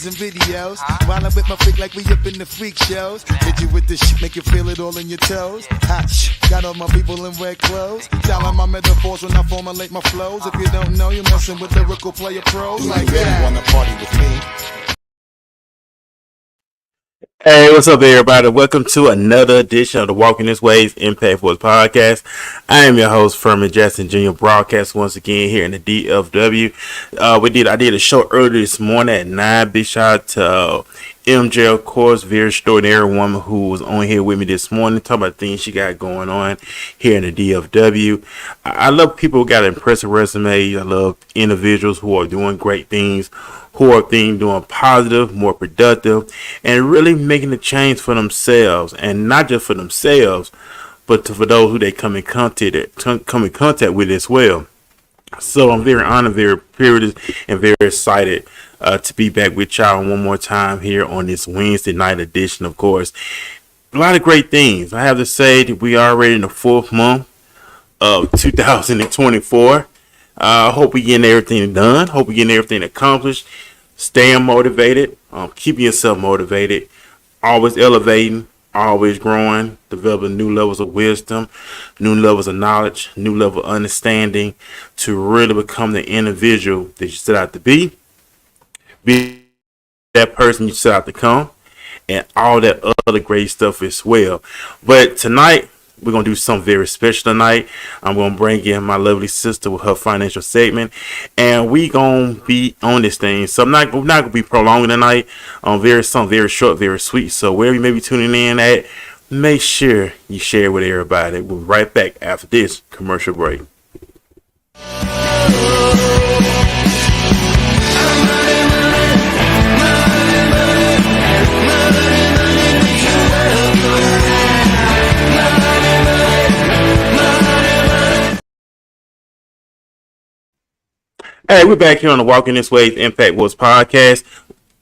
and videos. While I'm with my freak like we up in the freak shows. Hit you with this shit, make you feel it all in your toes. Hot shit, got all my people in red clothes. Dialing my metaphors when I formulate my flows. If you don't know, you're messing with lyrical player pros like Really that. wanna party with me? Hey, what's up, everybody? Welcome to another edition of the Walking This Way's Impact Force podcast. I am your host, Furman Jackson Jr. Broadcast once again here in the DFW. I did a show earlier this morning at 9. Big shout out to MJ, of course, very extraordinary woman who was on here with me this morning, talking about things she got going on here in the DFW. I love people who got impressive resumes. I love individuals who are doing great things, who are doing positive, more productive, and really making a change for themselves, and not just for themselves, but for those who they come in contact with as well. So I'm very honored, very privileged, and very excited to be back with y'all one more time here on this Wednesday night edition. Of course, a lot of great things. I have to say that we are already in the 4th month of 2024. Hope we getting everything done. Hope we getting everything accomplished. Staying motivated, keeping yourself motivated, always elevating, always growing, developing new levels of wisdom, new levels of knowledge, new level of understanding to really become the individual that you set out to be that person you set out to come, and all that other great stuff as well. But tonight, we're going to do something very special tonight. I'm going to bring in my lovely sister with her financial segment, and we going to be on this thing. So we're not going to be prolonging tonight. Something very short, very sweet. So wherever you may be tuning in at, make sure you share it with everybody. We'll be right back after this commercial break. Hey, we're back here on the Walking This Way's Impact Wars podcast.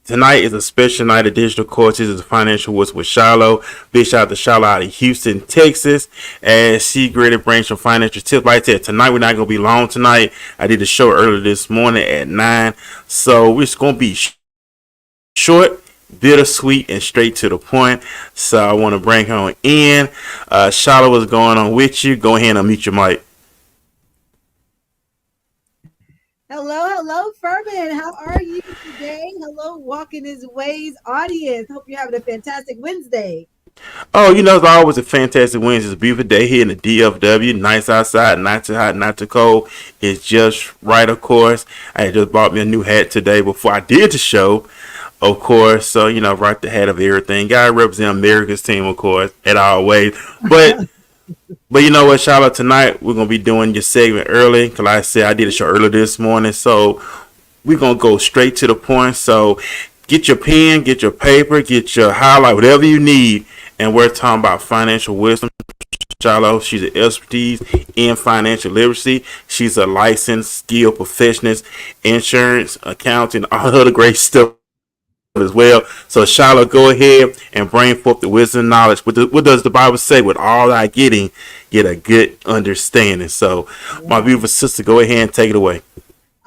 Tonight is a special night edition. Of course, this is Financial Wars with Shiloh. Big shout out to Shiloh out of Houston, Texas, as she greatly brings some financial tips. Like I said, tonight we're not going to be long tonight. I did a show earlier this morning at 9, so it's going to be short, bittersweet, and straight to the point. So I want to bring her on in. Shiloh, what's going on with you? Go ahead and unmute your mic. Hello, Furman. How are you today? Hello, Walking His Ways audience. Hope you're having a fantastic Wednesday. Oh, it's always a fantastic Wednesday. It's a beautiful day here in the DFW. Nice outside, not too hot, not too cold. It's just right, of course. I had just bought me a new hat today before I did the show, of course. So, right the hat of everything. Gotta represent America's team, of course, at always. But you know what, Charlotte, tonight we're going to be doing your segment early, because like I said, I did a show earlier this morning, so we're going to go straight to the point. So get your pen, get your paper, get your highlight, whatever you need, and we're talking about financial wisdom. Charlotte, she's an expertise in financial literacy. She's a licensed, skilled professional, insurance, accounting, all other great stuff as well. So Charlotte, go ahead and bring forth the wisdom and knowledge. What does the Bible say? With all thy getting, get a good understanding. So my beautiful sister, go ahead and take it away.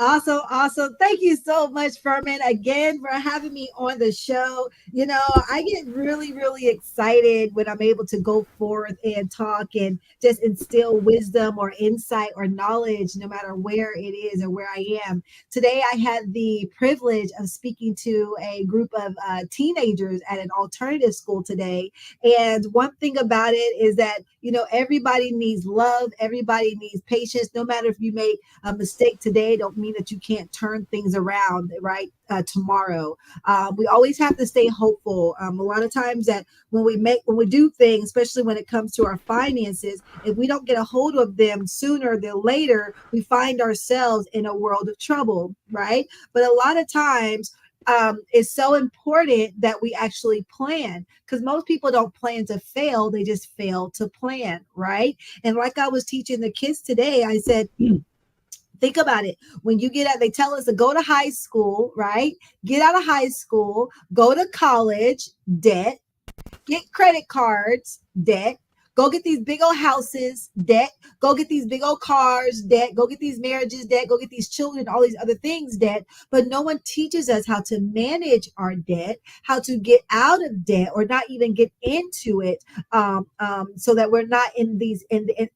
Awesome. Thank you so much, Furman, again for having me on the show. I get really, really excited when I'm able to go forth and talk and just instill wisdom or insight or knowledge, no matter where it is or where I am. Today, I had the privilege of speaking to a group of teenagers at an alternative school today. And one thing about it is that, everybody needs love. Everybody needs patience. No matter if you make a mistake today, don't mean that you can't turn things around right tomorrow. We always have to stay hopeful. A lot of times that when we do things, especially when it comes to our finances, if we don't get a hold of them sooner than later, we find ourselves in a world of trouble, right? But a lot of times it's so important that we actually plan, because most people don't plan to fail. They just fail to plan, right? And like I was teaching the kids today, I said, think about it. When you get out, they tell us to go to high school, right? Get out of high school, go to college, debt, get credit cards, debt, Go get these big old houses, debt. Go get these big old cars, debt. Go get these marriages, debt. Go get these children, all these other things, debt. But no one teaches us how to manage our debt, how to get out of debt or not even get into it, so that we're not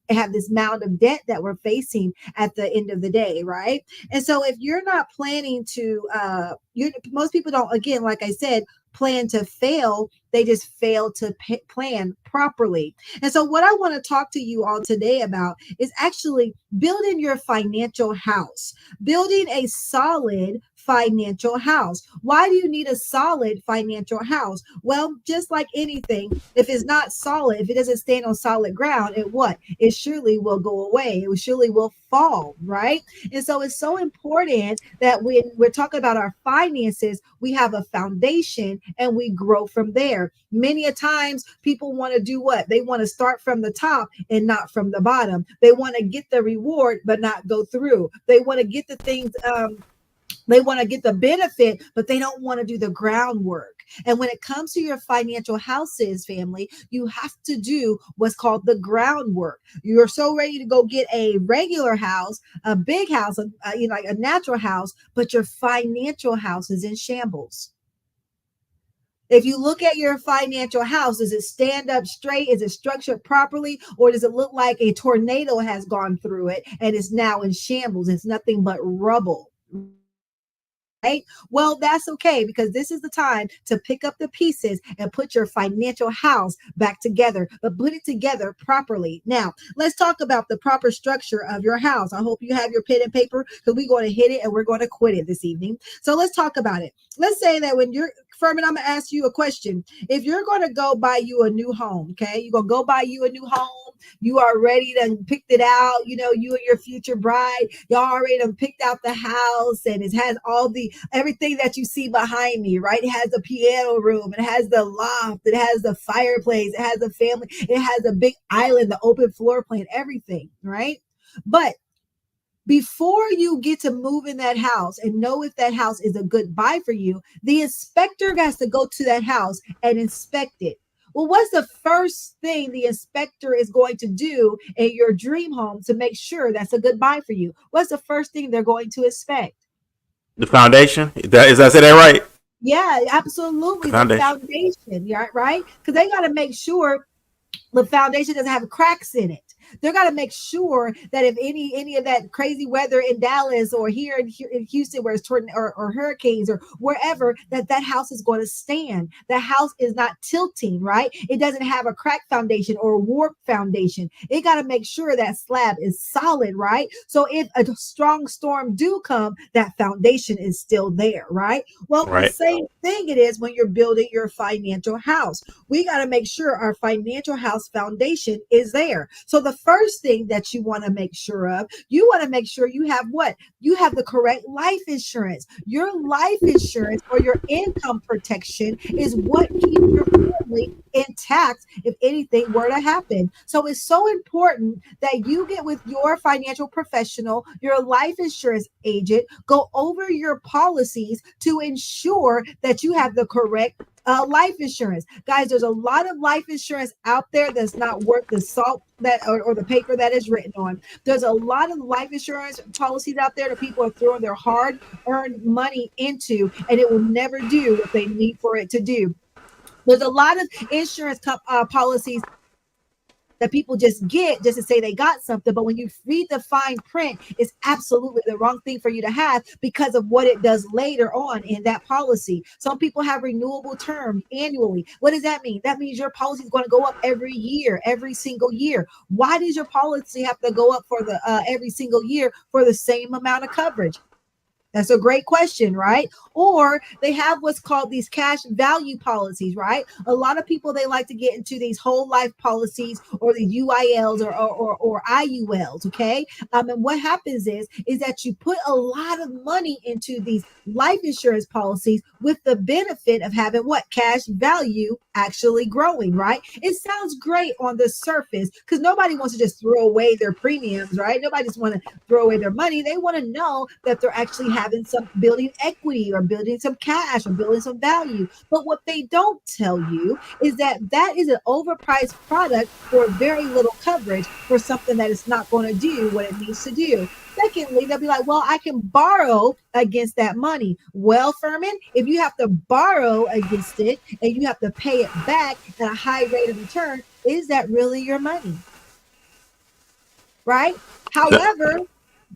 have this mound of debt that we're facing at the end of the day, right? And so if you're not planning to, most people don't, again, like I said, plan to fail. They just fail to plan properly. And so what I want to talk to you all today about is actually building your financial house, building a solid financial house. Why do you need a solid financial house? Well, just like anything, if it's not solid, if it doesn't stand on solid ground, it surely will go away. It surely will fall, right? And so it's so important that when we're talking about our finances, we have a foundation and we grow from there. Many a times people want to do what? They want to start from the top and not from the bottom. They want to get the reward, but not go through. They want to get the things, they want to get the benefit, but they don't want to do the groundwork. And when it comes to your financial houses, family, you have to do what's called the groundwork. You're so ready to go get a regular house, a big house, like a natural house, but your financial house is in shambles. If you look at your financial house, does it stand up straight? Is it structured properly? Or does it look like a tornado has gone through it and is now in shambles? It's nothing but rubble. Right? Well, that's okay, because this is the time to pick up the pieces and put your financial house back together, but put it together properly. Now, let's talk about the proper structure of your house. I hope you have your pen and paper, because we're going to hit it and we're going to quit it this evening. So let's talk about it. Let's say that when you're, Furman, I'm going to ask you a question. If you're going to go buy you a new home, okay, you're going to go buy you a new home. You are ready to pick it out. You know, you and your future bride, y'all already done picked out the house, and it has everything that you see behind me, right? It has a piano room, it has the loft, it has the fireplace, it has a family, it has a big island, the open floor plan, everything, right? But before you get to move in that house and know if that house is a good buy for you, the inspector has to go to that house and inspect it. Well, what's the first thing the inspector is going to do in your dream home to make sure that's a good buy for you? What's the first thing they're going to inspect? The foundation. Is I say that right? Yeah, absolutely. The foundation, right? Because they got to make sure the foundation doesn't have cracks in it. They're got to make sure that if any of that crazy weather in Dallas or here in Houston, where it's or hurricanes or wherever, that house is going to stand. The house is not tilting, right? It doesn't have a crack foundation or a warped foundation. It got to make sure that slab is solid, right? So if a strong storm do come, that foundation is still there, right? Well, right. The same thing it is when you're building your financial house. We got to make sure our financial house foundation is there. So the first thing that you want to make sure of, you want to make sure you have what? You have the correct life insurance. Your life insurance or your income protection is what keeps your family intact if anything were to happen. So it's so important that you get with your financial professional, your life insurance agent, go over your policies to ensure that you have the correct life insurance. Guys, there's a lot of life insurance out there that's not worth the salt that or the paper that is written on. There's a lot of life insurance policies out there that people are throwing their hard-earned money into, and it will never do what they need for it to do. There's a lot of insurance policies that people just get just to say they got something. But when you read the fine print, it's absolutely the wrong thing for you to have because of what it does later on in that policy. Some people have renewable terms annually. What does that mean? That means your policy is going to go up every year, every single year. Why does your policy have to go up for the every single year for the same amount of coverage? That's a great question, right? Or they have what's called these cash value policies, right? A lot of people, they like to get into these whole life policies or the UILs or IULs, okay? And what happens is that you put a lot of money into these life insurance policies with the benefit of having what? Cash value actually growing, right? It sounds great on the surface because nobody wants to just throw away their premiums, right? Nobody just want to throw away their money. They want to know that they're actually having having some building equity or building some cash or building some value. But what they don't tell you is that that is an overpriced product for very little coverage for something that is not going to do what it needs to do. Secondly, they'll be like, well, I can borrow against that money. Well, Furman, if you have to borrow against it and you have to pay it back at a high rate of return, is that really your money? Right? However,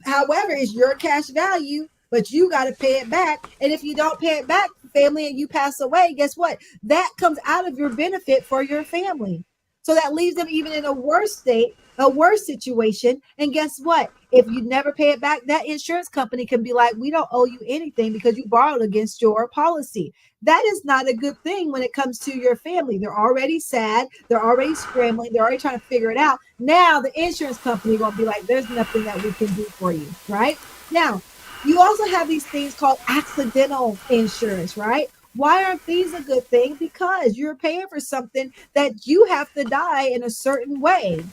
it's your cash value, but you got to pay it back. And if you don't pay it back, family, and you pass away, guess what? That comes out of your benefit for your family. So that leaves them even in a worse state, a worse situation. And guess what? If you never pay it back, that insurance company can be like, we don't owe you anything because you borrowed against your policy. That is not a good thing when it comes to your family. They're already sad. They're already scrambling. They're already trying to figure it out. Now the insurance company will be like, there's nothing that we can do for you, right? Now, you also have these things called accidental insurance, right? Why aren't these a good thing? Because you're paying for something that you have to die in a certain way.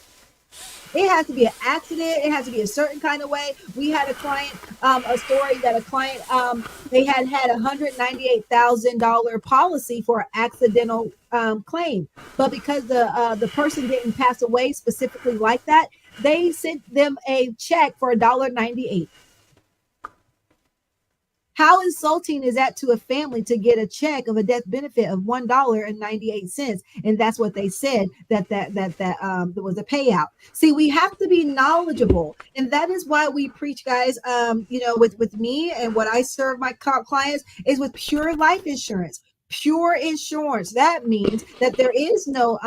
It has to be an accident. It has to be a certain kind of way. We had a client, a story that a client, they had $198,000 policy for an accidental claim, but because the person didn't pass away specifically like that, they sent them a check for $1.98. How insulting is that to a family to get a check of a death benefit of $1.98? And that's what they said that there was a payout. See, we have to be knowledgeable, and that is why we preach, guys. With me and what I serve my clients is with pure life insurance. Pure insurance. That means that there is no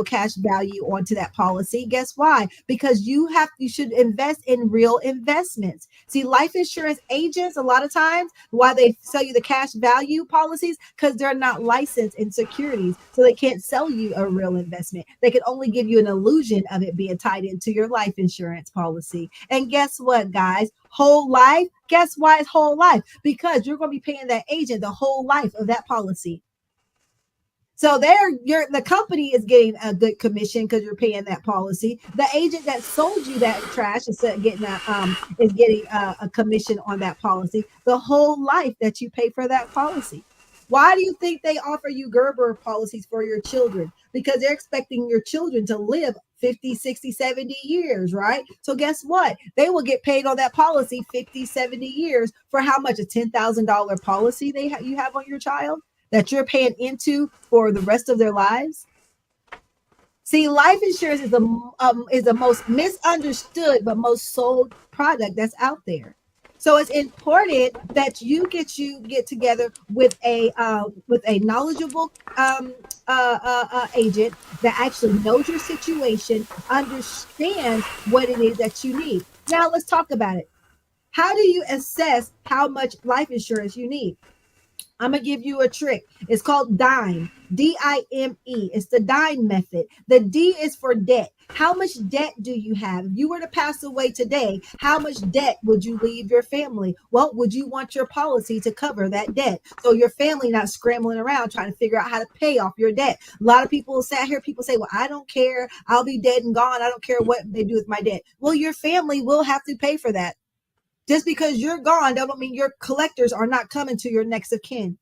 cash value onto that policy. Guess why? Because you should invest in real investments. See, life insurance agents, a lot of times, why they sell you the cash value policies, because they're not licensed in securities. So they can't sell you a real investment. They can only give you an illusion of it being tied into your life insurance policy. And guess what, guys? Whole life. Guess why it's whole life? Because you're going to be paying that agent the whole life of that policy. So the company is getting a good commission because you're paying that policy. The agent that sold you that trash is getting a commission on that policy the whole life that you pay for that policy. Why do you think they offer you Gerber policies for your children? Because they're expecting your children to live 50, 60, 70 years, right? So guess what? They will get paid on that policy 50, 70 years for how much? A $10,000 policy you have on your child that you're paying into for the rest of their lives? See, life insurance is the most misunderstood but most sold product that's out there. So it's important that you get together with a knowledgeable agent that actually knows your situation, understands what it is that you need. Now let's talk about it. How do you assess how much life insurance you need? I'm going to give you a trick. It's called DIME, D-I-M-E. It's the DIME method. The D is for debt. How much debt do you have? If you were to pass away today, how much debt would you leave your family? Well, would you want your policy to cover that debt? So your family not scrambling around trying to figure out how to pay off your debt. A lot of people people say, well, I don't care. I'll be dead and gone. I don't care what they do with my debt. Well, your family will have to pay for that. Just because you're gone, that don't mean your collectors are not coming to your next of kin.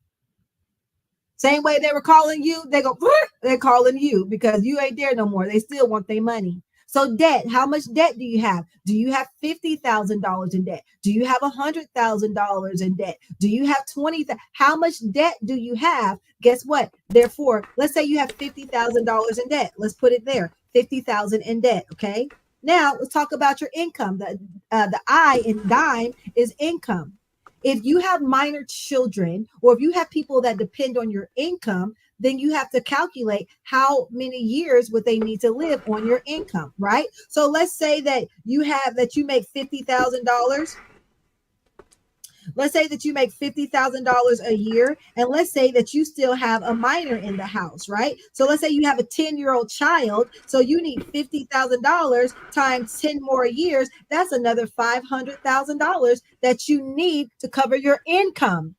Same way they were calling you, they're calling you because you ain't there no more. They still want their money. So debt, how much debt do you have? Do you have $50,000 in debt? Do you have $100,000 in debt? Do you have $20,000? How much debt do you have? Guess what? Therefore, let's say you have $50,000 in debt. Let's put it there, $50,000 in debt, okay? Now, let's talk about your income. The I in DIME is income. If you have minor children or if you have people that depend on your income, then you have to calculate how many years would they need to live on your income, right? So let's say that you make $50,000. Let's say that you make $50,000 a year, and let's say that you still have a minor in the house, right? So let's say you have a 10-year-old child, so you need $50,000 times 10 more years. That's another $500,000 that you need to cover your income.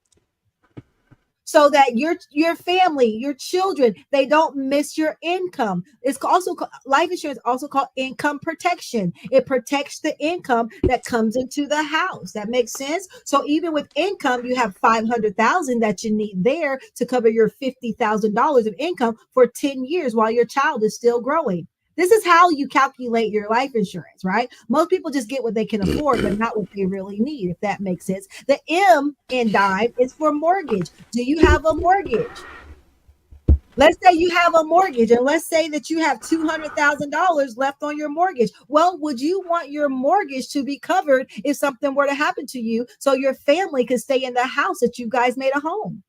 so that your family, your children, they don't miss your income. It's also life insurance, also called income protection. It protects the income that comes into the house. That makes sense. So even with income, you have 500,000 that you need there to cover your $50,000 of income for 10 years while your child is still growing. This is how you calculate your life insurance, right? Most people just get what they can afford, but not what they really need, if that makes sense. The M in dime is for mortgage. Do you have a mortgage? Let's say you have a mortgage, and let's say that you have $200,000 left on your mortgage. Well, would you want your mortgage to be covered if something were to happen to you so your family could stay in the house that you guys made a home?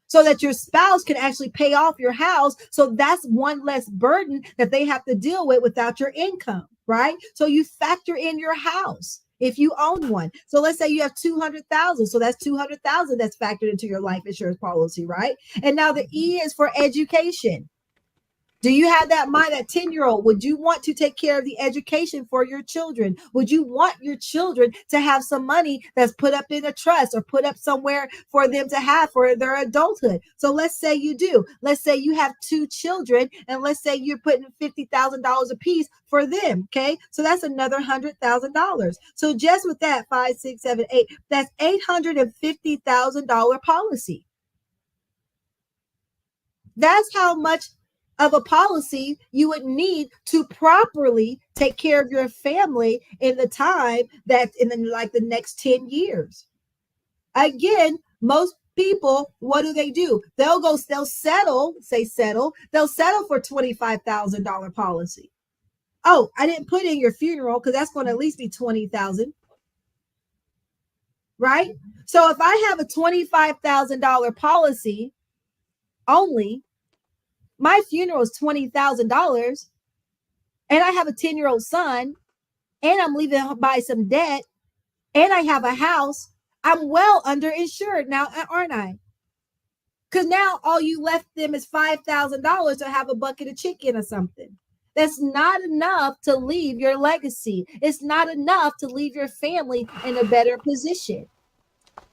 So that your spouse can actually pay off your house. So that's one less burden that they have to deal with without your income, right? So you factor in your house if you own one. So let's say you have 200,000. So that's 200,000 that's factored into your life insurance policy, right? And now the E is for education. Do you have that mind, that 10-year-old? Would you want to take care of the education for your children? Would you want your children to have some money that's put up in a trust or put up somewhere for them to have for their adulthood? So let's say you do. Let's say you have 2 children, and let's say you're putting $50,000 a piece for them. Okay. So that's another $100,000. So just with that, 5, 6, 7, 8, that's $850,000 policy. That's how much of a policy you would need to properly take care of your family in the time that in the next 10 years. Again, most people, what do? They'll settle for $25,000 policy. Oh, I didn't put in your funeral because that's going to at least be $20,000. Right? So if I have a $25,000 policy only, my funeral is $20,000, and I have a 10-year-old son, and I'm leaving by some debt, and I have a house. I'm well underinsured now, aren't I? Because now all you left them is $5,000 to have a bucket of chicken or something. That's not enough to leave your legacy. It's not enough to leave your family in a better position.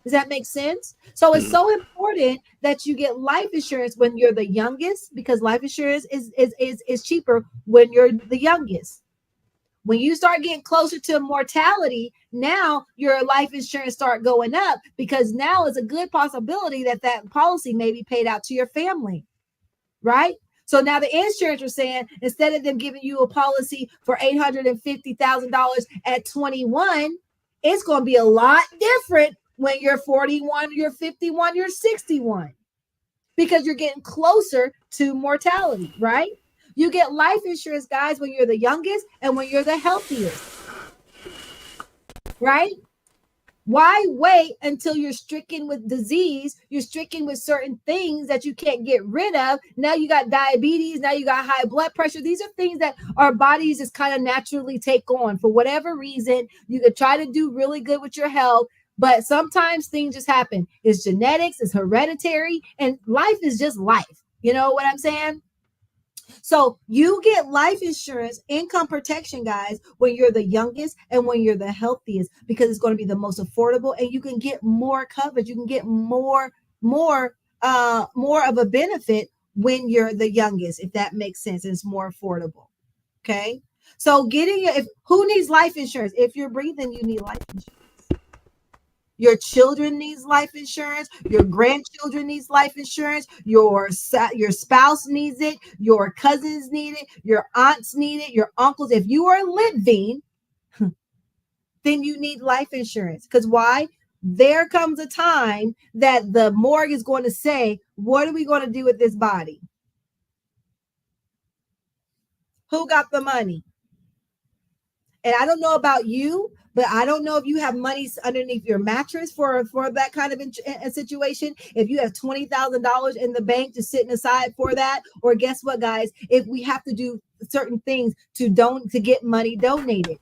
Does that make sense? So it's so important that you get life insurance when you're the youngest, because life insurance is cheaper when you're the youngest. When you start getting closer to mortality, now your life insurance start going up, because now it's a good possibility that policy may be paid out to your family, right? So now the insurance are saying, instead of them giving you a policy for $850,000 at 21, it's going to be a lot different when you're 41, you're 51, you're 61, because you're getting closer to mortality, right? You get life insurance, guys, when you're the youngest and when you're the healthiest, right? Why wait until you're stricken with disease? You're stricken with certain things that you can't get rid of. Now you got diabetes. Now you got high blood pressure. These are things that our bodies just kind of naturally take on for whatever reason. You could try to do really good with your health, but sometimes things just happen. It's genetics, it's hereditary, and life is just life. You know what I'm saying? So you get life insurance, income protection, guys, when you're the youngest and when you're the healthiest, because it's going to be the most affordable, and you can get more coverage. You can get more of a benefit when you're the youngest, if that makes sense. It's more affordable. Okay. So who needs life insurance? If you're breathing, you need life insurance. Your children needs life insurance. Your grandchildren needs life insurance. Your spouse needs it. Your cousins need it. Your aunts need it. Your uncles. If you are living, then you need life insurance. Because why? There comes a time that the morgue is going to say, what are we going to do with this body? Who got the money? And I don't know about you, but I don't know if you have money underneath your mattress for that kind of a situation. If you have $20,000 in the bank just sitting aside for that, or guess what, guys? If we have to do certain things to get money donated,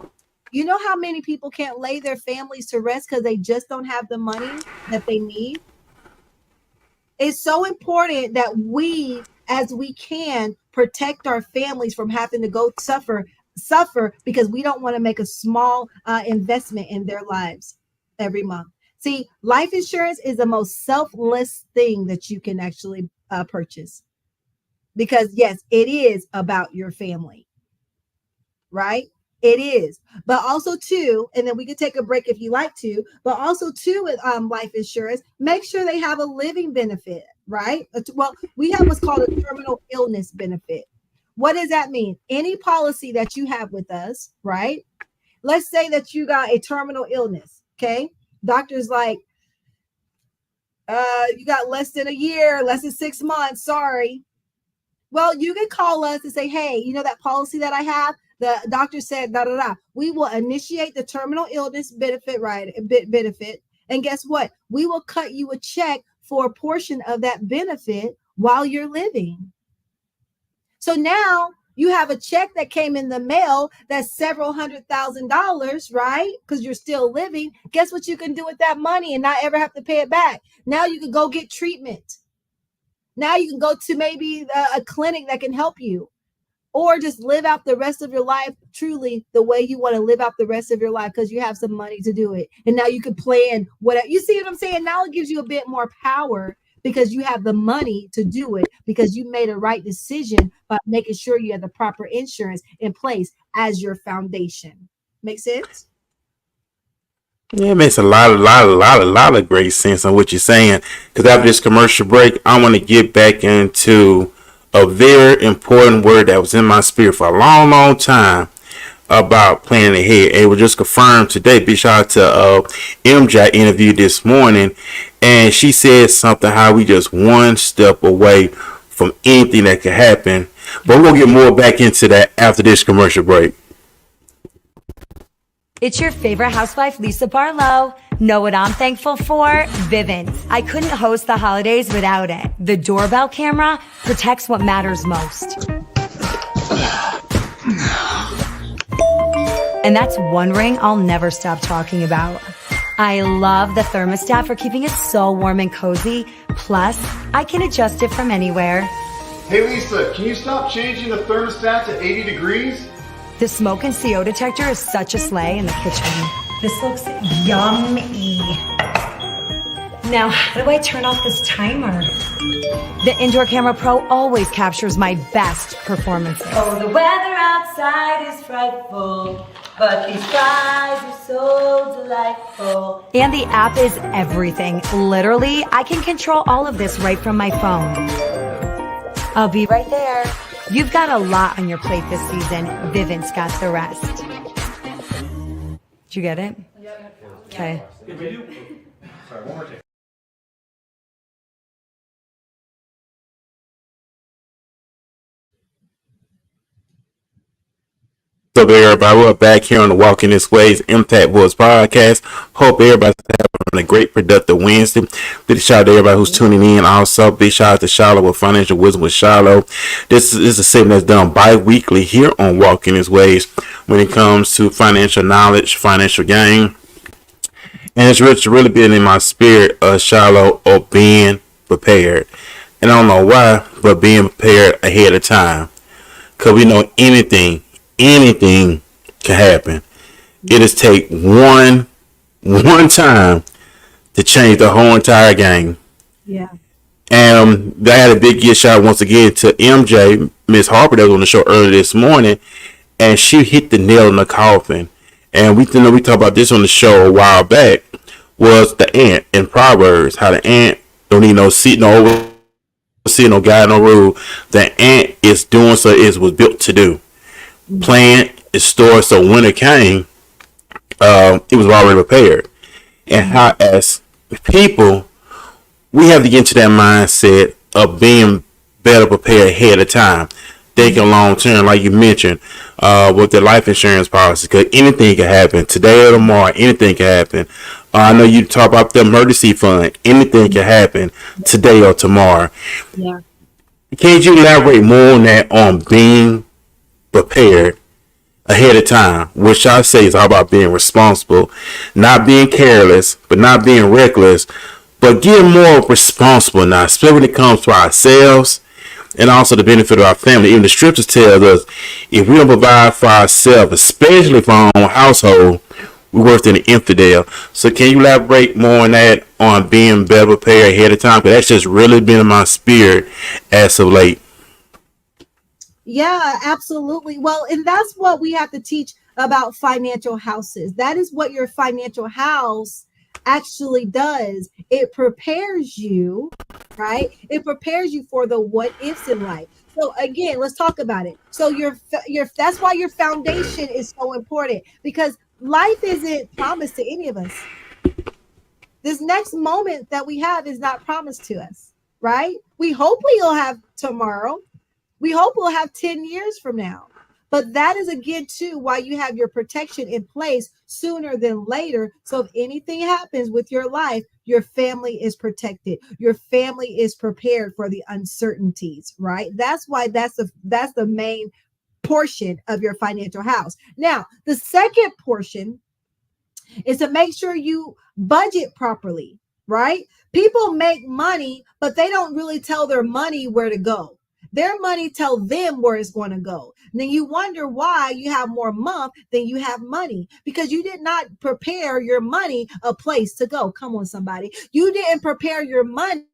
you know how many people can't lay their families to rest because they just don't have the money that they need? It's so important that we, as we can, protect our families from having to go suffer because we don't want to make a small investment in their lives every month. See, life insurance is the most selfless thing that you can actually purchase, because yes, it is about your family, right? It is. But also too, and then we could take a break if you like to, but also too with life insurance, make sure they have a living benefit, right? Well, we have what's called a terminal illness benefit. What does that mean? Any policy that you have with us, right? Let's say that you got a terminal illness, okay? Doctor's like, you got less than a year, less than 6 months, sorry. Well, you can call us and say, hey, you know that policy that I have? The doctor said, da, da, da. We will initiate the terminal illness benefit, right? Benefit. And guess what? We will cut you a check for a portion of that benefit while you're living. So now you have a check that came in the mail that's several $100,000, right? Because you're still living. Guess what you can do with that money and not ever have to pay it back? Now you can go get treatment. Now you can go to maybe a clinic that can help you, or just live out the rest of your life truly the way you want to live out the rest of your life, because you have some money to do it. And now you can plan whatever. You see what I'm saying? Now it gives you a bit more power because you have the money to do it, because you made a right decision by making sure you have the proper insurance in place as your foundation. Make sense? Yeah, it makes a lot of great sense on what you're saying. Because after this commercial break, I want to get back into a very important word that was in my spirit for a long time about planning ahead. It was just confirmed today. Big shout out to MJ I interviewed this morning, and she said something how we just one step away from anything that could happen. But we'll get more back into that after this commercial break. It's your favorite housewife, Lisa Barlow. Know what I'm thankful for? Vivint. I couldn't host the holidays without it. The doorbell camera protects what matters most. And that's one ring I'll never stop talking about. I love the thermostat for keeping it so warm and cozy. Plus, I can adjust it from anywhere. Hey Lisa, can you stop changing the thermostat to 80 degrees? The smoke and CO detector is such a sleigh in the kitchen. This looks yummy. Now, how do I turn off this timer? The Indoor Camera Pro always captures my best performances. Oh, the weather outside is frightful, but these skies are so delightful. And the app is everything. Literally, I can control all of this right from my phone. I'll be right there. You've got a lot on your plate this season. Vivint's got the rest. Did you get it? Yep. Okay. Sorry, one more time. What's up, everybody? We're back here on the Walking This Way's Impact Boys podcast. Hope everybody's having a great, productive Wednesday. Big shout out to everybody who's tuning in. Also, big shout out to Shiloh with Financial Wisdom with Shiloh. This is a segment that's done bi-weekly here on Walking This Ways when it comes to financial knowledge, financial gain. And it's really been in my spirit, Shiloh, of being prepared. And I don't know why, but being prepared ahead of time. Because we know anything can happen. It just take one time to change the whole entire game. Yeah. And I had a big gift shot once again to MJ, Miss Harper, that was on the show earlier this morning, and she hit the nail in the coffin. And we talked about this on the show a while back, was the ant in Proverbs, how the ant don't need no seat, no guide, no rule. The ant is doing so it was built to do. Plant is stored so when it came, it was already prepared. And how as people, we have to get into that mindset of being better prepared ahead of time, thinking long term, like you mentioned, with the life insurance policy, because anything can happen today or tomorrow. Anything can happen. I know you talk about the emergency fund. Anything can happen today or tomorrow. Yeah. Can't you elaborate more on that, on being prepared ahead of time, which I say is all about being responsible, not being careless, but not being reckless, but getting more responsible now, especially when it comes to ourselves and also the benefit of our family. Even the scriptures tell us if we don't provide for ourselves, especially for our own household, we're worse than an infidel. So can you elaborate more on that, on being better prepared ahead of time? Because that's just really been in my spirit as of late. Yeah, absolutely. Well, and that's what we have to teach about financial houses. That is what your financial house actually does. It prepares you, right? It prepares you for the what ifs in life. So again, let's talk about it. So your that's why your foundation is so important, because life isn't promised to any of us. This next moment that we have is not promised to us, right? We hope we'll have tomorrow. We hope we'll have 10 years from now. But that is again, too, why you have your protection in place sooner than later. So if anything happens with your life, your family is protected. Your family is prepared for the uncertainties, right? That's why that's the main portion of your financial house. Now, the second portion is to make sure you budget properly, right? People make money, but they don't really tell their money where to go. Their money tell them where it's going to go. And then you wonder why you have more month than you have money, because you did not prepare your money a place to go. Come on, somebody. You didn't prepare your money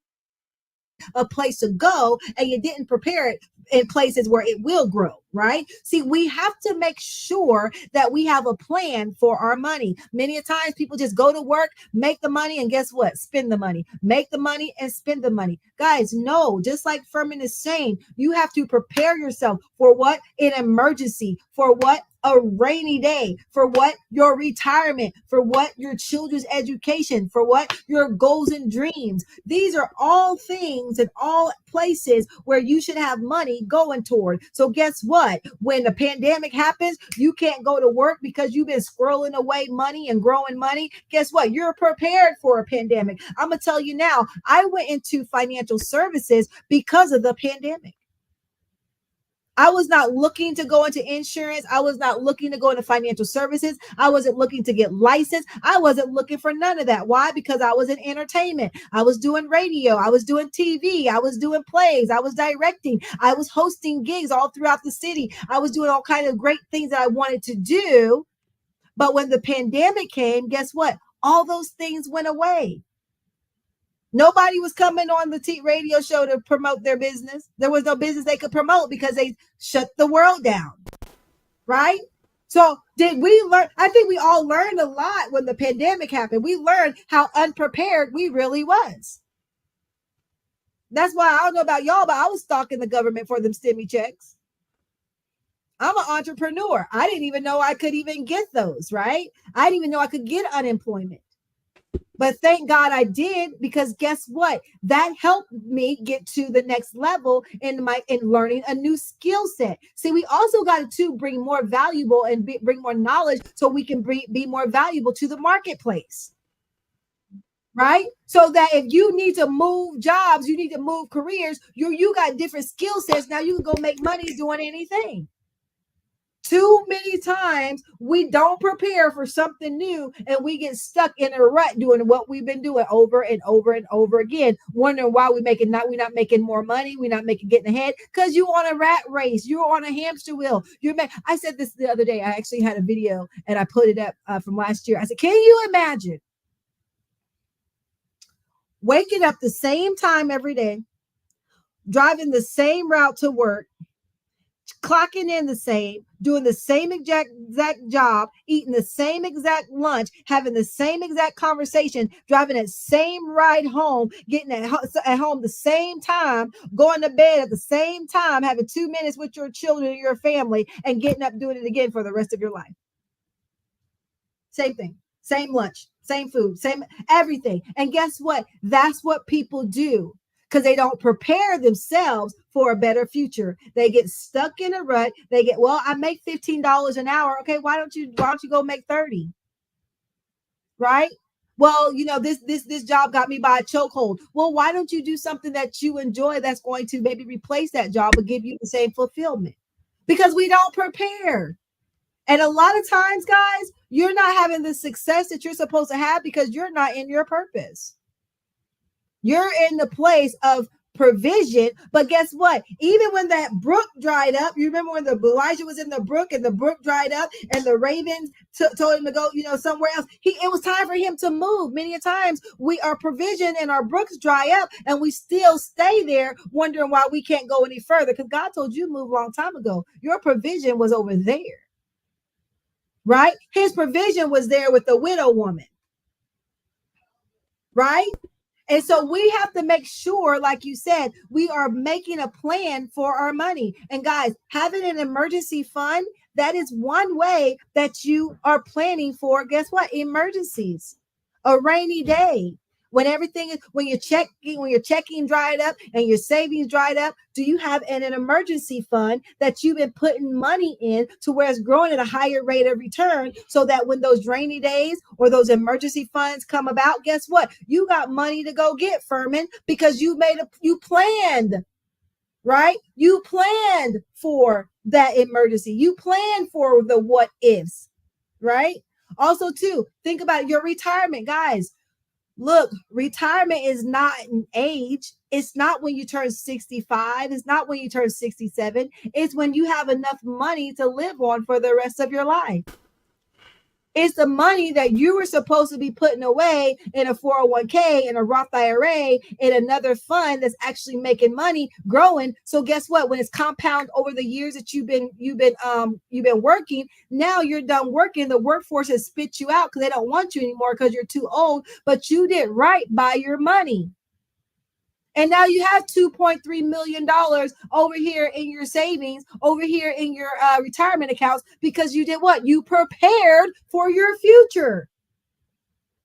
a place to go, and you didn't prepare it in places where it will grow, right? See, we have to make sure that we have a plan for our money. Many a times people just go to work, make the money, and guess what? Spend the money. Make the money and spend the money. Guys, no, just like Furman is saying, you have to prepare yourself for what? An emergency. For what? A rainy day. For what? Your retirement. For what? Your children's education. For what? Your goals and dreams. These are all things and all places where you should have money going toward. So guess what? When the pandemic happens, you can't go to work because you've been squirreling away money and growing money. Guess what? You're prepared for a pandemic. I'm going to tell you now, I went into financial services because of the pandemic. I was not looking to go into insurance. I was not looking to go into financial services. I wasn't looking to get licensed. I wasn't looking for none of that. Why? Because I was in entertainment. I was doing radio. I was doing TV. I was doing plays. I was directing. I was hosting gigs all throughout the city. I was doing all kinds of great things that I wanted to do. But when the pandemic came, guess what? All those things went away. Nobody was coming on the radio show to promote their business. There was no business they could promote because they shut the world down, right? So did we learn? I think we all learned a lot when the pandemic happened. We learned how unprepared we really was. That's why I don't know about y'all, but I was stalking the government for them stimmy checks. I'm an entrepreneur. I didn't even know I could even get those, right? I didn't even know I could get unemployment. But thank God I did, because guess what? That helped me get to the next level in learning a new skill set. See, we also got to bring more valuable and bring more knowledge so we can be more valuable to the marketplace. Right? So that if you need to move jobs, you need to move careers, you got different skill sets. Now you can go make money doing anything. Too many times we don't prepare for something new and we get stuck in a rut doing what we've been doing over and over and over again, wondering why we're not making more money, we're not getting ahead, because you on a rat race, you're on a hamster wheel. I said this the other day. I actually had a video and I put it up from last year. I said, can you imagine waking up the same time every day, driving the same route to work, clocking in the same, doing the same exact job, eating the same exact lunch, having the same exact conversation, driving that same ride home, getting at home the same time, going to bed at the same time, having 2 minutes with your children and your family, and getting up doing it again for the rest of your life. Same thing, same lunch, same food, same everything. And guess what? That's what people do. Because they don't prepare themselves for a better future. They get stuck in a rut. They get, well, I make $15 an hour. Okay, why don't you go make 30? Right? Well, this job got me by a chokehold. Well, why don't you do something that you enjoy that's going to maybe replace that job but give you the same fulfillment? Because we don't prepare. And a lot of times, guys, you're not having the success that you're supposed to have because you're not in your purpose. You're in the place of provision. But guess what? Even when that brook dried up, you remember when the Elijah was in the brook and the brook dried up and the ravens told him to go, somewhere else. It was time for him to move. Many a times our provision and our brooks dry up and we still stay there wondering why we can't go any further, because God told you to move a long time ago. Your provision was over there, right? His provision was there with the widow woman, right? And so we have to make sure, like you said, we are making a plan for our money. And guys, having an emergency fund, that is one way that you are planning for, guess what? Emergencies, a rainy day. When your checking dried up and your savings dried up, do you have an emergency fund that you've been putting money in to where it's growing at a higher rate of return, so that when those rainy days or those emergency funds come about, guess what? You got money to go get, Furman, because you planned, right? You planned for that emergency. You planned for the what ifs, right? Also, too, think about your retirement, guys. Look, retirement is not an age. It's not when you turn 65. It's not when you turn 67. It's when you have enough money to live on for the rest of your life. It's the money that you were supposed to be putting away in a 401k, in a Roth IRA, in another fund that's actually making money, growing. So guess what? When it's compound over the years that you've been working, now you're done working. The workforce has spit you out because they don't want you anymore because you're too old. But you did right by your money. And now you have $2.3 million over here in your savings, over here in your retirement accounts, because you did what? You prepared for your future.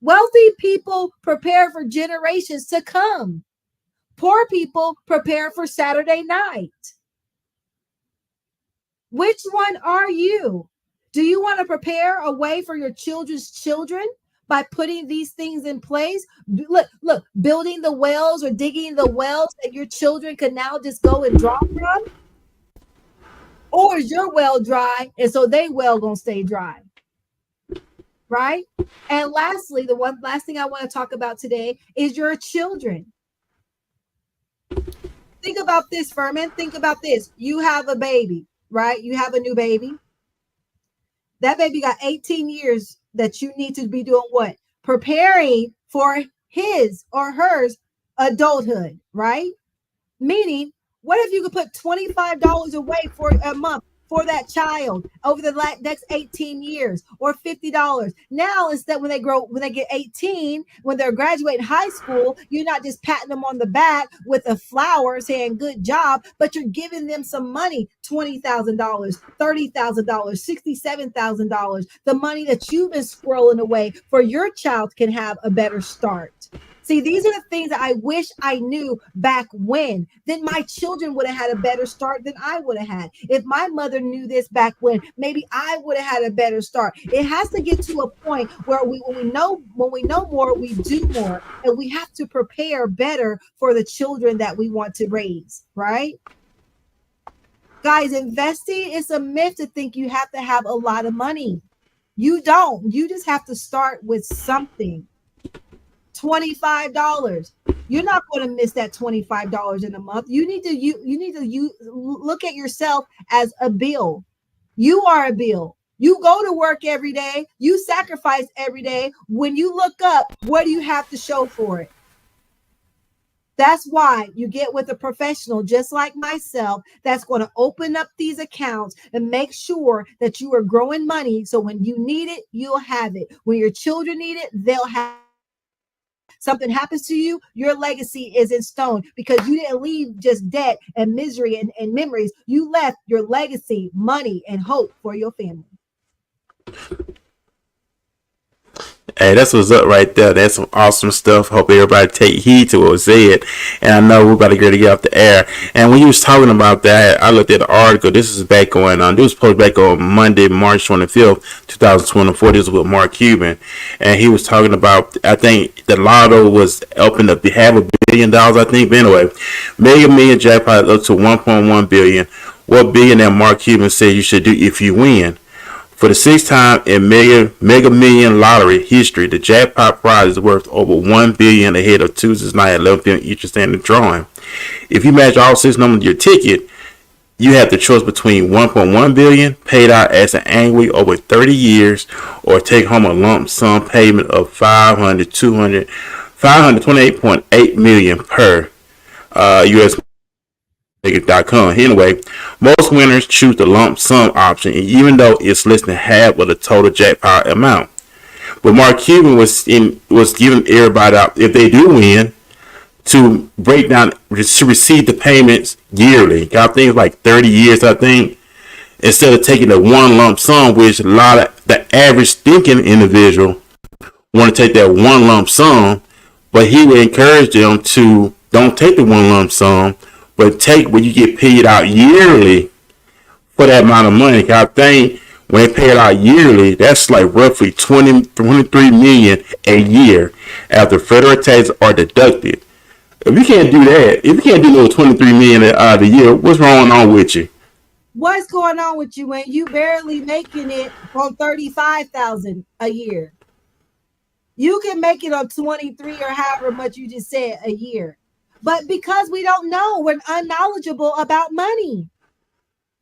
Wealthy people prepare for generations to come. Poor people prepare for Saturday night. Which one are you? Do you want to prepare a way for your children's children by putting these things in place? Look, building the wells or digging the wells that your children can now just go and draw from? Or is your well dry and so they well gonna stay dry? Right? And lastly, the one last thing I want to talk about today is your children. Think about this, Furman. Think about this. You have a baby, right? You have a new baby. That baby got 18 years that you need to be doing what? Preparing for his or hers adulthood, right? Meaning, what if you could put $25 away for a month for that child over the next 18 years, or $50? Now, instead, when they get 18, when they're graduating high school, you're not just patting them on the back with a flower saying good job, but you're giving them some money, $20,000, $30,000, $67,000, the money that you've been squirreling away for your child can have a better start. See, these are the things that I wish I knew back when. Then my children would have had a better start than I would have had. If my mother knew this back when, maybe I would have had a better start. It has to get to a point where when we know more, we do more. And we have to prepare better for the children that we want to raise, right? Guys, investing is a myth to think you have to have a lot of money. You don't. You just have to start with something. $25. You're not going to miss that $25 in a month. You need to look at yourself as a bill. You are a bill. You go to work every day. You sacrifice every day. When you look up, what do you have to show for it? That's why you get with a professional just like myself that's going to open up these accounts and make sure that you are growing money. So when you need it, you'll have it. When your children need it, they'll have it. Something happens to you, your legacy is in stone, because you didn't leave just debt and misery and memories. You left your legacy, money, and hope for your family. Hey, that's what's up right there. That's some awesome stuff. Hope everybody take heed to what was said. And I know we're about to get off the air. And when you was talking about that, I looked at the article. This is back on. This was posted back on Monday, March 25th, 2024. This was with Mark Cuban, and he was talking about, I think the lotto was open to have $1 billion. I think, but anyway, Mega Million jackpot up to 1.1 billion. What billionaire Mark Cuban said you should do if you win? For the sixth time in Mega Million lottery history, the jackpot prize is worth over $1 billion ahead of Tuesday's night at 11 p.m. Eastern Standard drawing. If you match all 6 numbers of your ticket, you have the choice between 1.1 billion paid out as an annually over 30 years, or take home a lump sum payment of 528.8 million per U.S. com. Anyway, most winners choose the lump sum option, even though it's less than half of the total jackpot amount. But Mark Cuban was giving everybody out, if they do win, to break down to receive the payments yearly. Got things like 30 years, I think, instead of taking the one lump sum, which a lot of the average thinking individual want to take that one lump sum. But he would encourage them to don't take the one lump sum, but take what you get paid out yearly for that amount of money. I think when they pay it out yearly, that's like roughly 23 million a year after federal taxes are deducted. If you can't do that, if you can't do those 23 million a year, what's wrong with you? What's going on with you when you barely making it on 35,000 a year? You can make it on 23 or however much you just said a year. But because we don't know, we're unknowledgeable about money.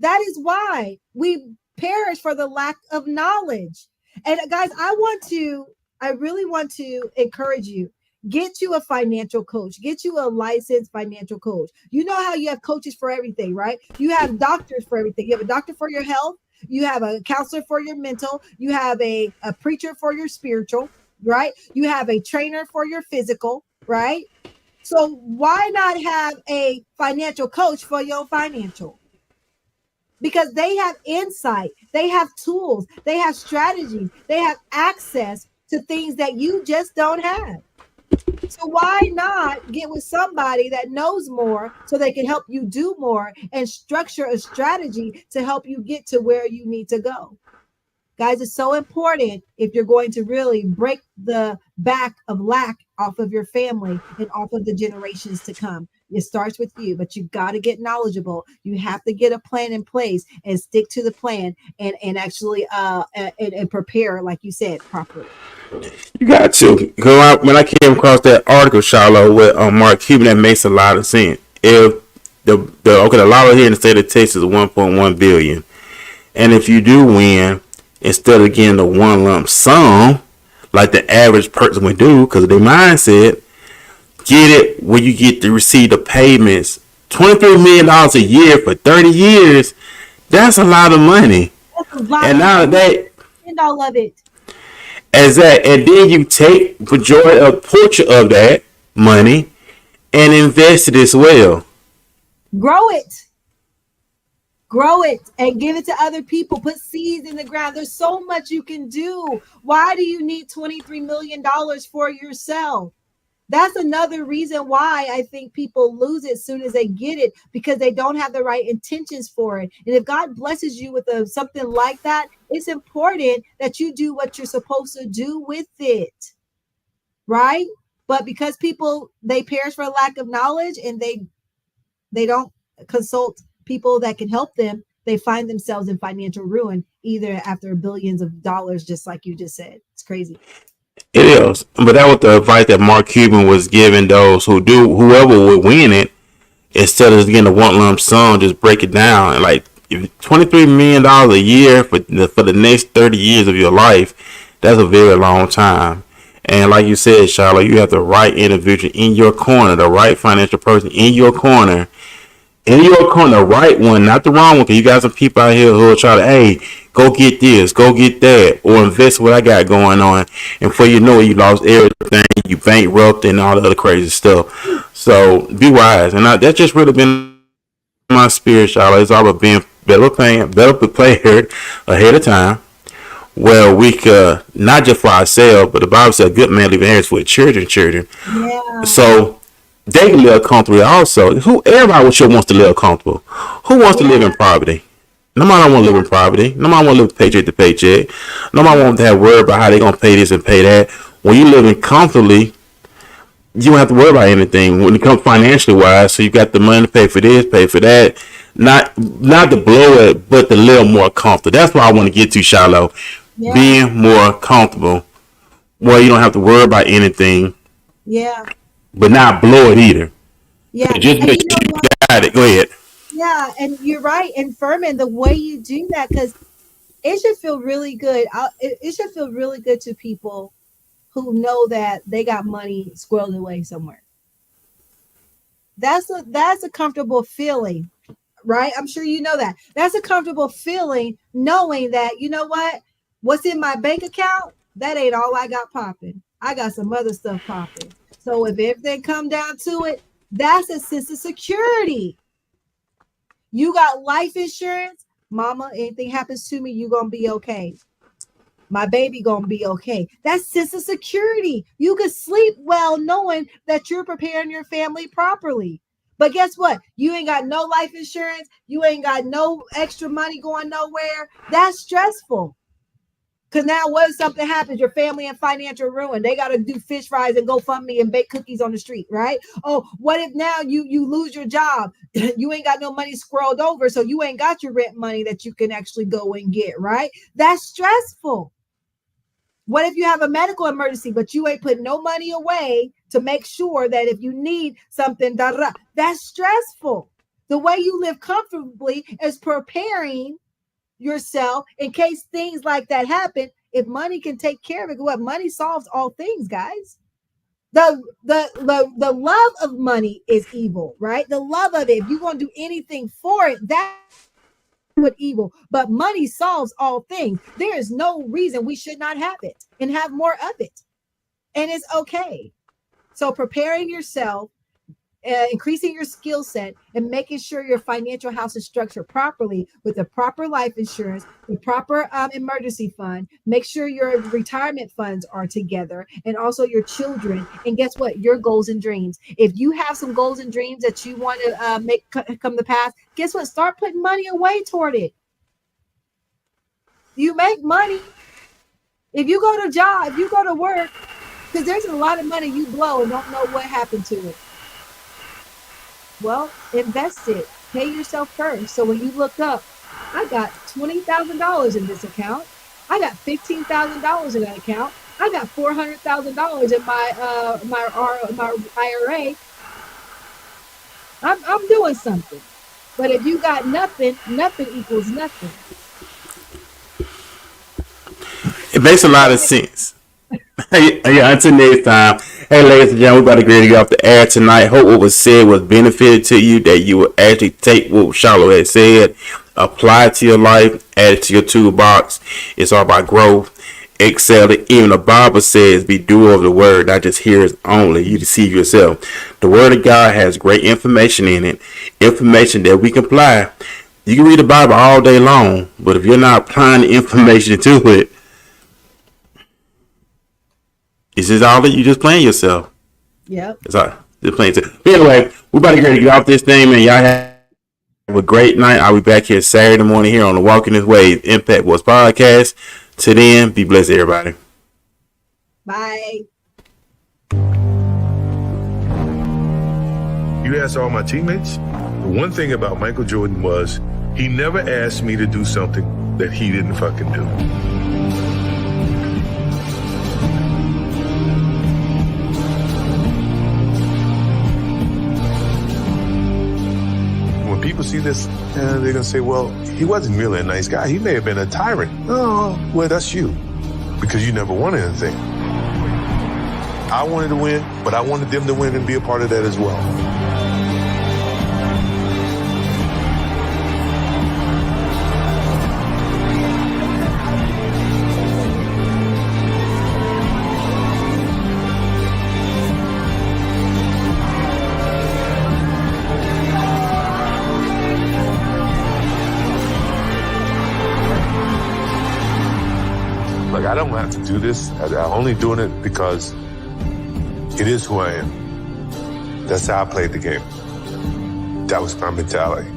That is why we perish for the lack of knowledge. And guys, I really want to encourage you. Get you a financial coach. Get you a licensed financial coach. You know how you have coaches for everything, right? You have doctors for everything. You have a doctor for your health. You have a counselor for your mental. You have a preacher for your spiritual, right? You have a trainer for your physical, right? So why not have a financial coach for your financial? Because they have insight, they have tools, they have strategies, they have access to things that you just don't have. So why not get with somebody that knows more so they can help you do more and structure a strategy to help you get to where you need to go? Guys, it's so important if you're going to really break the back of lack off of your family and off of the generations to come. It starts with you, but you got to get knowledgeable. You have to get a plan in place and stick to the plan and actually and prepare, like you said, properly. You got to. When I came across that article, Shiloh, with Mark Cuban, that makes a lot of sense. If the lotto here in the state of Texas is 1.1 billion, and if you do win, instead of getting the one lump sum like the average person would do, because of their mindset, get it where you get to receive the payments. $23 million a year for 30 years, that's a lot of money. That's a lot. And now that, and all of it. and then you take a portion of that money and invest it as well. Grow it and give it to other people. Put seeds in the ground. There's so much you can do. Why do you need $23 million for yourself? That's another reason why I think people lose it as soon as they get it, because they don't have the right intentions for it. And if God blesses you with something like that, it's important that you do what you're supposed to do with it, right? But because people, they perish for lack of knowledge and they don't consult people that can help them, they find themselves in financial ruin, either after billions of dollars, just like you just said. It's crazy. It is, but that was the advice that Mark Cuban was giving those whoever would win it, instead of just getting a one lump sum, just break it down. And like $23 million a year for the next 30 years of your life, that's a very long time. And like you said, Charlotte, you have the right individual in your corner, the right financial person in your corner. The right one, not the wrong one, because you got some people out here who will try to, hey, go get this, go get that, or invest what I got going on. And before you know it, you lost everything, you bankrupt and all the other crazy stuff. So be wise. And that's just really been my spirit, Charlotte. It's all about being better prepared ahead of time, where we could, not just for ourselves, but the Bible said, a good man leave inheritance for his children. Yeah. So they can live comfortably also. Everybody wants to live comfortable. Who wants to live in poverty? Nobody don't want to live in poverty. Nobody want to live paycheck to paycheck. Nobody want to have worry about how they going to pay this and pay that. When you living comfortably, you don't have to worry about anything when it comes financially wise. So you got the money to pay for this, pay for that. Not to blow it, but to live more comfortable. That's what I want to get to, Shiloh. Yeah. Being more comfortable, where you don't have to worry about anything. Yeah. But not blow it either. Yeah. Just And make you know sure you what? got it. Go ahead. Yeah, and you're right. And Furman, the way you do that, because it should feel really good. It should feel really good to people who know that they got money squirreled away somewhere. That's a comfortable feeling, right? I'm sure you know that. That's a comfortable feeling knowing that, you know what? What's in my bank account, that ain't all I got popping. I got some other stuff popping. So if everything come down to it, that's a sense of security. You got life insurance, mama, anything happens to me, you gonna be okay. My baby gonna be okay. That's sense of security. You can sleep well knowing that you're preparing your family properly. But guess what? You ain't got no life insurance. You ain't got no extra money going nowhere. That's stressful. Because now what if something happens? Your family in financial ruin. They got to do fish fries and GoFundMe and bake cookies on the street, right? Oh, what if now you lose your job? You ain't got no money squirreled over, so you ain't got your rent money that you can actually go and get, right? That's stressful. What if you have a medical emergency, but you ain't put no money away to make sure that if you need something, that's stressful. The way you live comfortably is preparing yourself in case things like that happen. If money can take care of it, what money solves all things, guys. The love of money is evil, right? The love of it. If you're gonna do anything for it, that's what evil. But money solves all things. There is no reason we should not have it and have more of it, and it's okay. So preparing yourself, increasing your skill set, and making sure your financial house is structured properly with the proper life insurance, the proper emergency fund. Make sure your retirement funds are together, and also your children. And guess what? Your goals and dreams. If you have some goals and dreams that you want to make come to pass, guess what? Start putting money away toward it. You make money. If you go to job, if you go to work, because there's a lot of money you blow and don't know what happened to it. Well, invest it. Pay yourself first. So when you look up, I got $20,000 in this account. I got $15,000 in that account. I got $400,000 in my IRA. I'm doing something. But if you got nothing, nothing equals nothing. It makes a lot of sense. Hey, until next time. Hey, ladies and gentlemen, we about to get off the air tonight. Hope what was said was benefited to you, that you will actually take what Charlotte had said, apply it to your life, add it to your toolbox. It's all about growth, excel. Even the Bible says, be doer of the word, not just hearers only. You deceive yourself. The word of God has great information in it, information that we can apply. You can read the Bible all day long, but if you're not applying the information to it, it's just all that you just playing yourself. Yep. It's all just playing yourself. But anyway, we're about to get off this thing, man. Y'all have a great night. I'll be back here Saturday morning here on the Walking This Way Impact Wars podcast. Till then, be blessed, everybody. Bye. You ask all my teammates, the one thing about Michael Jordan was he never asked me to do something that he didn't fucking do. When people see this, they're going to say, well, he wasn't really a nice guy. He may have been a tyrant. Oh, well, that's you, because you never wanted anything. I wanted to win, but I wanted them to win and be a part of that as well. Like, I don't have to do this. I'm only doing it because it is who I am. That's how I played the game. That was my mentality.